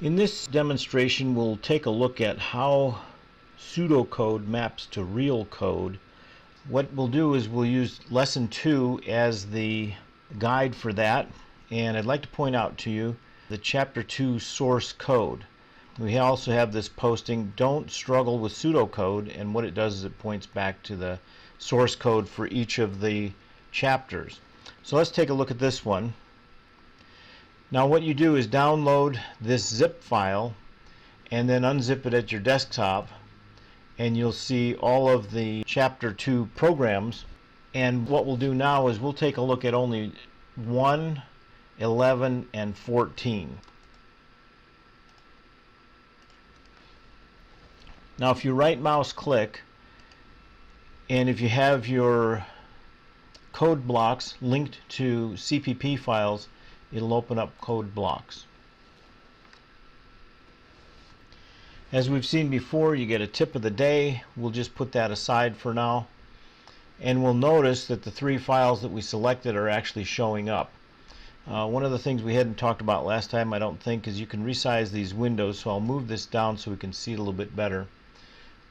In this demonstration, we'll take a look at how pseudocode maps to real code. What we'll do is we'll use lesson 2 as the guide for that, and I'd like to point out to you the chapter 2 source code. We also have this posting, don't struggle with pseudocode, and what it does is it points back to the source code for each of the chapters. So let's take a look at this one. Now what you do is download this zip file and then unzip it at your desktop, and you'll see all of the chapter 2 programs. And what we'll do now is we'll take a look at only 1, 11, and 14. Now if you right mouse click, and if you have your code blocks linked to CPP files, it'll open up code blocks. As we've seen before, you get a tip of the day. We'll just put that aside for now, and we'll notice that the 3 files that we selected are actually showing up. One of the things we hadn't talked about last time, I don't think, is you can resize these windows, so I'll move this down so we can see it a little bit better.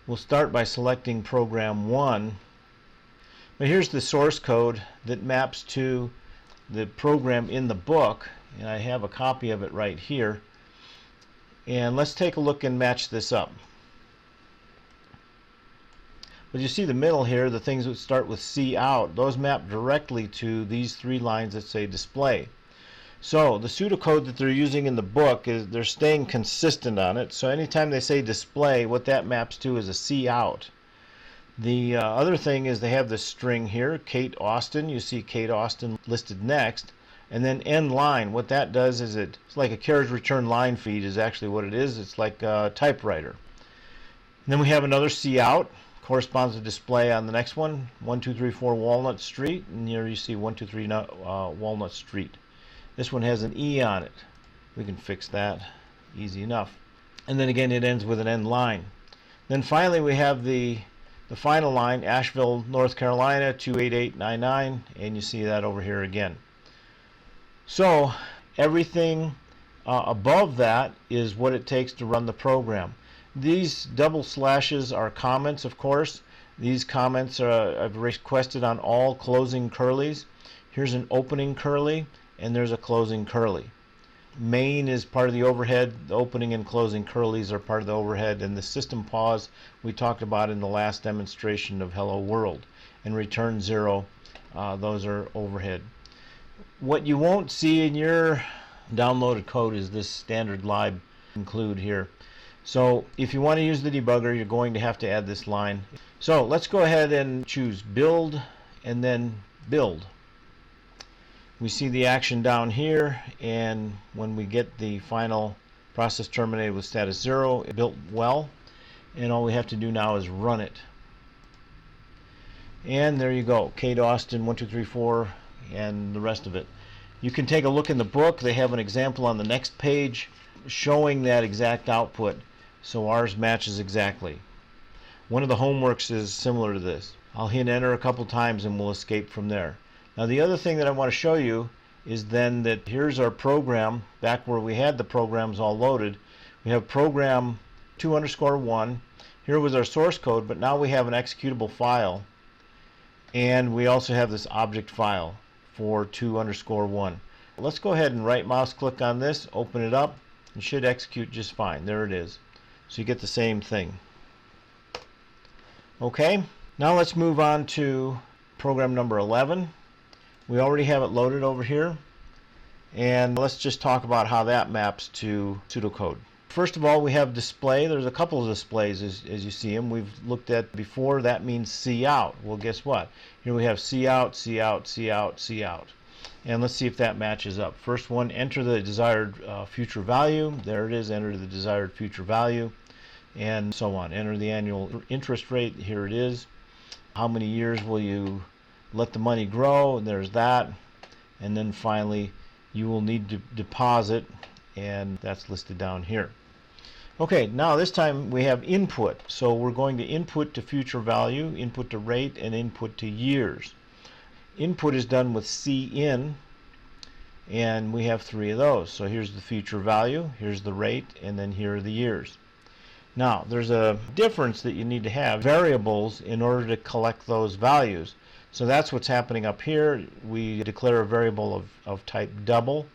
We'll start by selecting program 1, but here's the source code that maps to the program in the book, and I have a copy of it right here. And let's take a look and match this up. But you see the middle here, the things that start with C out, those map directly to these 3 lines that say display. So the pseudocode that they're using in the book is they're staying consistent on it. So anytime they say display, what that maps to is a C out. The other thing is they have this string here, Kate Austin. You see Kate Austin listed next, and then end line. What that does is it's like a carriage return line feed is actually what it is. It's like a typewriter. And then we have another C out, corresponds to display on the next one, 1234 Walnut Street, and here you see 123 Walnut Street. This one has an E on it. We can fix that, easy enough. And then again it ends with an end line. Then finally we have the final line, Asheville, North Carolina 28899, and you see that over here again. So everything above that is what it takes to run the program. These double slashes are comments, of course. These comments are I've requested on all closing curlies. Here's an opening curly, and there's a closing curly. Main is part of the overhead. The opening and closing curlies are part of the overhead, and the system pause we talked about in the last demonstration of Hello World, and return 0, those are overhead. What you won't see in your downloaded code is this standard lib include here. So if you want to use the debugger, you're going to have to add this line. So let's go ahead and choose build and then build. We see the action down here, and when we get the final process terminated with status 0, it built well, and all we have to do now is run it. And there you go, Kate Austin 1234 and the rest of it. You can take a look in the book. They have an example on the next page showing that exact output, so ours matches exactly. One of the homeworks is similar to this. I'll hit enter a couple times and we'll escape from there. Now the other thing that I want to show you is then that here's our program back where we had the programs all loaded. We have program 2_1. Here was our source code, but now we have an executable file, and we also have this object file for 2_1. Let's go ahead and right mouse click on this, open it up. It should execute just fine. There it is. So you get the same thing. Okay, now let's move on to program number 11. We already have it loaded over here, and let's just talk about how that maps to pseudocode. First of all, we have display. There's a couple of displays as you see them. We've looked at before. That means C out. Well, guess what? Here we have C out, C out, C out, C out. And let's see if that matches up. First one, enter the desired future value. There it is, enter the desired future value, and so on. Enter the annual interest rate. Here it is. How many years will you let the money grow? And there's that. And then finally, you will need to deposit, and that's listed down here. Okay, now this time we have input. So we're going to input to future value, input to rate, and input to years. Input is done with cin, and we have 3 of those. So here's the future value, here's the rate, and then here are the years. Now, there's a difference that you need to have variables in order to collect those values. So that's what's happening up here. We declare a variable of type double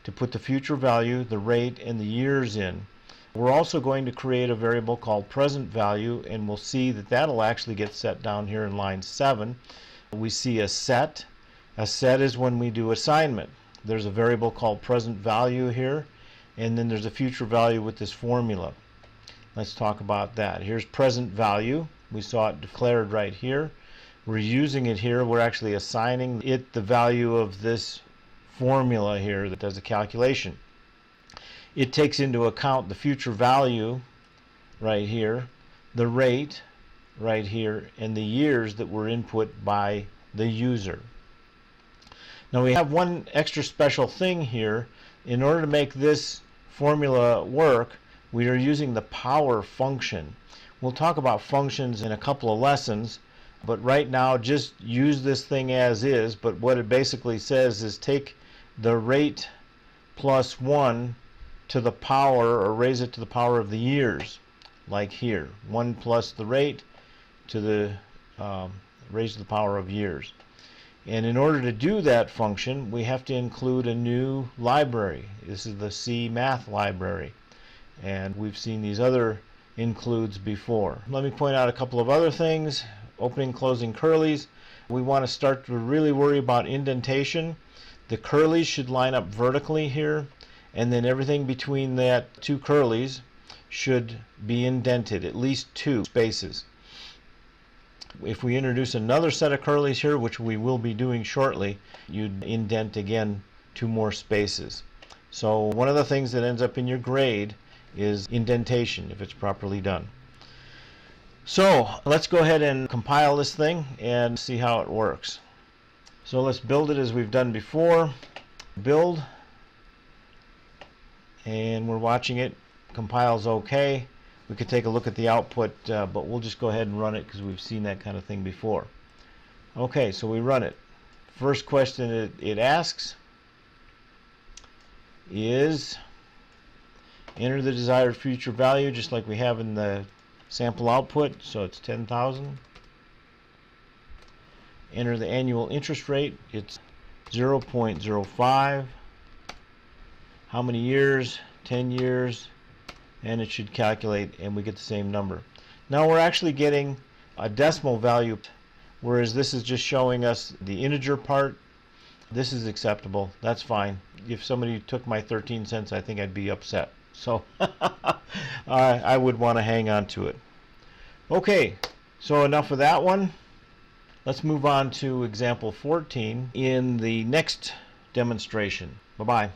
to put the future value, the rate, and the years in. We're also going to create a variable called present value, and we'll see that that'll actually get set down here in line 7. We see a set. A set is when we do assignment. There's a variable called present value here, and then there's a future value with this formula. Let's talk about that. Here's present value. We saw it declared right here. We're using it here. We're actually assigning it the value of this formula here that does the calculation. It takes into account the future value right here, the rate right here, and the years that were input by the user. Now we have one extra special thing here. In order to make this formula work, we are using the power function. We'll talk about functions in a couple of lessons, but right now just use this thing as is. But what it basically says is take the rate plus 1 to the power, or raise it to the power of the years, like here. 1 plus the rate to the raised to the power of years. And in order to do that function, we have to include a new library. This is the C math library, and we've seen these other includes before. Let me point out a couple of other things. Opening, closing curlies. We want to start to really worry about indentation. The curlies should line up vertically here, and then everything between that 2 curlies should be indented, at least 2 spaces. If we introduce another set of curlies here, which we will be doing shortly, you'd indent again 2 more spaces. So one of the things that ends up in your grade is indentation, if it's properly done. So let's go ahead and compile this thing and see how it works. So let's build it as we've done before. Build, and we're watching it. Compiles okay. We could take a look at the output, but we'll just go ahead and run it because we've seen that kind of thing before. Okay, so we run it. First question it asks is enter the desired future value, just like we have in the sample output. So it's 10,000. Enter the annual interest rate. It's 0.05. How many years? 10 years. And it should calculate, and we get the same number. Now we're actually getting a decimal value, whereas this is just showing us the integer part. This is acceptable. That's fine. If somebody took my 13 cents, I think I'd be upset. So I would want to hang on to it. Okay, so enough of that one. Let's move on to example 14 in the next demonstration. Bye-bye.